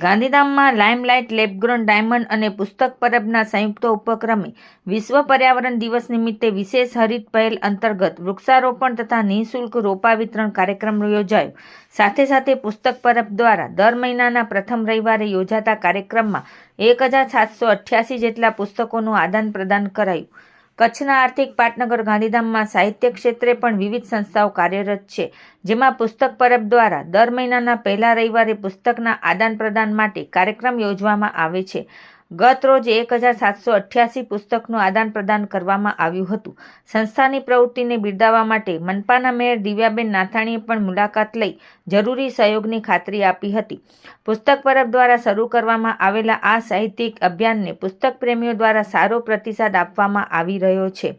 ગાંધીધામમાં limelight lab-grown diamond અને પુસ્તક પરબના સંયુક્ત ઉપક્રમે વિશ્વ પર્યાવરણ દિવસ નિમિત્તે વિશેષ હરિત પહેલ અંતર્ગત વૃક્ષારોપણ તથા નિઃશુલ્ક રોપા વિતરણ કાર્યક્રમ યોજાયો. સાથે સાથે પુસ્તક પરબ દ્વારા દર મહિનાના પ્રથમ રવિવારે યોજાતા કાર્યક્રમમાં 1788 જેટલા પુસ્તકોનું આદાન પ્રદાન કરાયું. કચ્છના આર્થિક પાટનગર ગાંધીધામમાં સાહિત્ય ક્ષેત્રે પણ વિવિધ સંસ્થાઓ કાર્યરત છે, જેમાં પુસ્તક પરબ દ્વારા દર મહિનાના પહેલા રવિવારે પુસ્તકના આદાન પ્રદાન માટે કાર્યક્રમ યોજવામાં આવે છે. ગત રોજ 1788 પુસ્તકનું આદાન પ્રદાન કરવામાં આવ્યું હતું. સંસ્થાની પ્રવૃત્તિને બિરદાવવા માટે મનપાના મેયર દિવ્યાબેન નાથાણીએ પણ મુલાકાત લઈ જરૂરી સહયોગની ખાતરી આપી હતી. પુસ્તક પરબ દ્વારા શરૂ કરવામાં આવેલા આ સાહિત્યિક અભિયાનને પુસ્તક પ્રેમીઓ દ્વારા સારો પ્રતિસાદ આપવામાં આવી રહ્યો છે.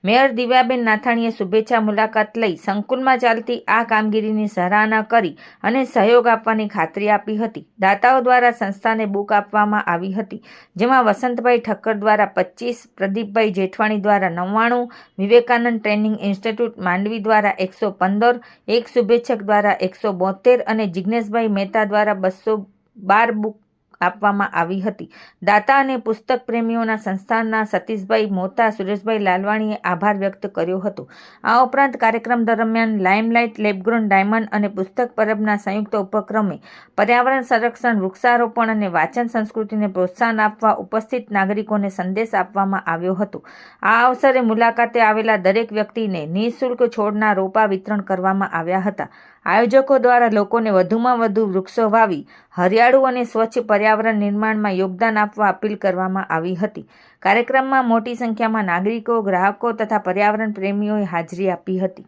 મેયર દિવ્યાબેન નાથાણીએ શુભેચ્છા મુલાકાત લઈ સંકુલમાં ચાલતી આ કામગીરીની સરાહના કરી અને સહયોગ આપવાની ખાતરી આપી હતી. દાતાઓ દ્વારા સંસ્થાને બુક આપવામાં આવી હતી, જેમાં વસંતભાઈ ઠક્કર દ્વારા 25, પ્રદીપભાઈ જેઠવાણી દ્વારા 99, વિવેકાનંદ ટ્રેનિંગ ઇન્સ્ટિટ્યૂટ માંડવી દ્વારા 115, એક શુભેચ્છક દ્વારા 172 અને જિજ્ઞેશભાઈ મહેતા દ્વારા 212 બુક આપવામાં આવી હતી. દાતા અને પુસ્તક પ્રેમીઓના સંસ્થાના સતીશભાઈ મોતા, સુરેશભાઈ લાલવાણીએ આભાર વ્યક્ત કર્યો હતો. આ ઉપરાંત કાર્યક્રમ દરમિયાન લાઇમલાઇટ લેબગ્રોન ડાયમંડ અને પુસ્તક પરબના સંયુક્ત ઉપક્રમે પર્યાવરણ સંરક્ષણ, વૃક્ષારોપણ અને વાંચન સંસ્કૃતિને પ્રોત્સાહન આપવા ઉપસ્થિત નાગરિકોને સંદેશ આપવામાં આવ્યો હતો. આ અવસરે મુલાકાતે આવેલા દરેક વ્યક્તિને નિઃશુલ્ક છોડના રોપા વિતરણ કરવામાં આવ્યા હતા. આયોજકો દ્વારા લોકોને વધુમાં વધુ વૃક્ષો વાવી હરિયાળું અને સ્વચ્છ પર્યાવરણ નિર્માણમાં યોગદાન આપવા અપીલ કરવામાં આવી હતી. કાર્યક્રમમાં મોટી સંખ્યામાં નાગરિકો, ગ્રાહકો તથા પર્યાવરણ પ્રેમીઓએ હાજરી આપી હતી.